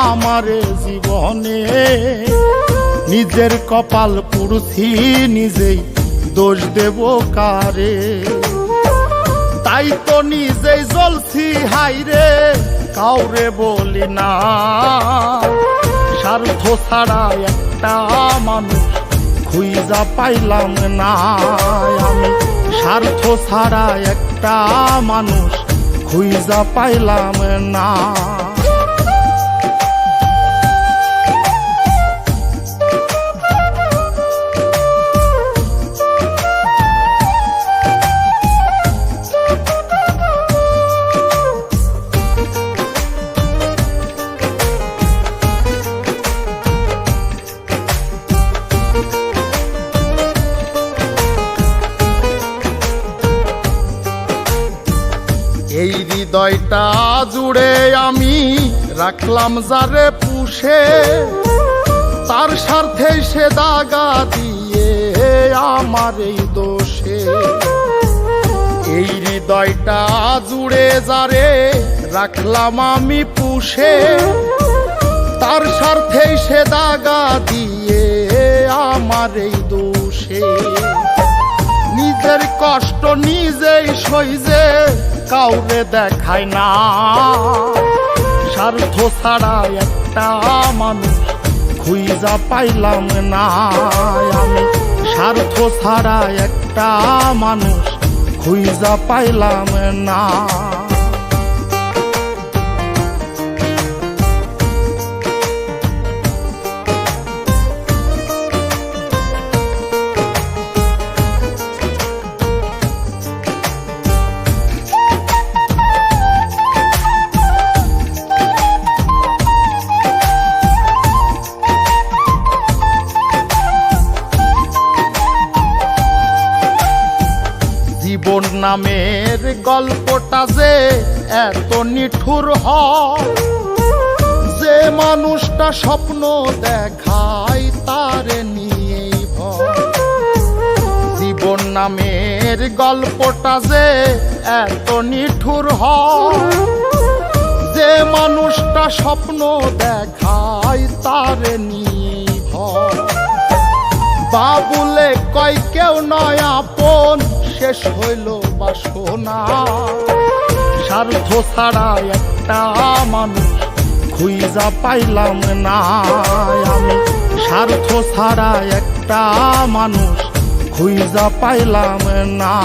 আমারে জীবনে। নিজের কপাল পুড়ছি নিজেই, দোষ দেব কারে? তাই তো নিজেই জ্বলছি হাইরে, কাউরে বলি না। স্বার্থ ছাড়া একটা মানুষ খুঁজা পাইলাম না আমি। স্বার্থ ছাড়া একটা মানুষ খুঁজা পাইলাম না। এই হৃদয়টা জুড়ে আমি রাখলাম যারে পুষে, তার স্বার্থে সে দাগা দিয়ে আমার এই দোষে। এই হৃদয়টা জুড়ে যারে রাখলাম আমি পুষে, তার স্বার্থে সে দাগা দিয়ে আমার এই দোষে। নিজের কষ্ট নিজেই সইজে কাউরে দেখায় না। স্বার্থ ছাড়া একটা মানুষ খুঁজা পাইলাম না আমি। স্বার্থ ছাড়া একটা মানুষ খুঁজা পাইলাম না। জীবন নামের গল্পটা যে এত নিঠুর হয়, যে মানুষটা স্বপ্ন দেখায় তারে নিয়েই ভয়। জীবন নামের গল্পটা যে এত নিঠুর হয়, যে মানুষটা স্বপ্ন দেখায় তারে নিয়েই ভয়। বাবুলে কয় কেউ নয় আপন, শেষ হইল বাসনা। স্বার্থ ছাড়া একটা মানুষ খুঁজা পাইলাম না আমি। স্বার্থ ছাড়া একটা মানুষ খুঁজা পাইলাম না।